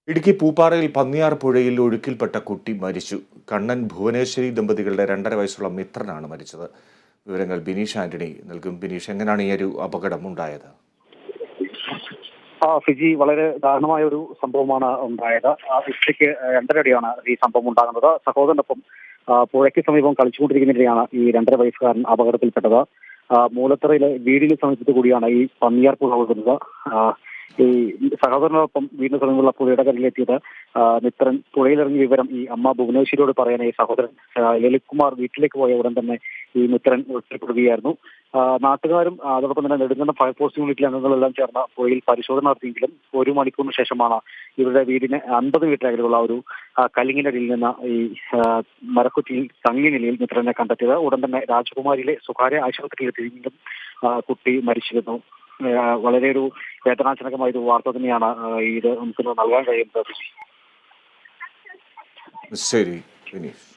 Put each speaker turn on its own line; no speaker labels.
ഇടുക്കി പൂപ്പാറയിൽ പന്നിയാർ പുഴയിൽ ഒഴുക്കിൽപ്പെട്ട കുട്ടി മരിച്ചു. കണ്ണൻ ഭുവനേശ്വരി ദമ്പതികളുടെ 2.5 വയസ്സുള്ള മിത്രനാണ് മരിച്ചത്. വിവരങ്ങൾ ബിനീഷ് ആന്റണി നൽകും. ബിനീഷ്, എങ്ങനെയാണ് ഈ ഒരു അപകടം ഉണ്ടായത്?
ഫിജി, വളരെ ദാരുണമായ ഒരു സംഭവമാണ് ഉണ്ടായത്. ഉച്ചയ്ക്ക് 2:30 ഈ സംഭവം ഉണ്ടാകുന്നത്. സഹോദരനൊപ്പം പുഴയ്ക്ക് സമീപം കളിച്ചുകൊണ്ടിരിക്കുന്നതിനെയാണ് ഈ 2.5 വയസ്സുകാരൻ അപകടത്തിൽപ്പെട്ടത്. മൂലത്തറയിലെ വീടിന് സമീപത്ത് കൂടിയാണ് ഈ പന്നിയാർ പുഴ ഒഴുകുന്നത്. ഈ സഹോദരനോടൊപ്പം വീടിന് സമീപമുള്ള പുഴയുടെ കരയിലെത്തിയത് മിത്രൻ പുഴയിലിറങ്ങിയ വിവരം ഈ അമ്മ ഭുവനേശ്വരിയോട് പറയാനായി സഹോദരൻ ലളിത്കുമാർ വീട്ടിലേക്ക് പോയ ഉടൻ തന്നെ ഈ മിത്രൻ ഉൾപ്പെടുകയായിരുന്നു. നാട്ടുകാരും അതോടൊപ്പം തന്നെ നെടുങ്കണ്ടം ഫയർഫോഴ്സ് യൂണിറ്റിലെ അംഗങ്ങളെല്ലാം ചേർന്ന് പുഴയിൽ പരിശോധന നടത്തിയെങ്കിലും 1 മണിക്കൂറിന് ശേഷമാണ് ഇവരുടെ വീടിന് 50 മീറ്റർ അകലെയുള്ള ഒരു കല്ലിങ്ങിനടിയിൽ നിന്ന് ഈ മരക്കുറ്റിയിൽ തങ്ങിയ നിലയിൽ മിത്രനെ കണ്ടെത്തിയത്. ഉടൻ തന്നെ രാജകുമാരിയിലെ സ്വകാര്യ ആശുപത്രിയിൽ എത്തിയെങ്കിലും കുട്ടി മരിച്ചിരുന്നു. വളരെ ഒരു വേദനാജനകമായ ഒരു വാർത്ത തന്നെയാണ് ഇത് നമുക്ക് നൽകാൻ കഴിയുന്നത്.
ശരി ബിനീഷ്.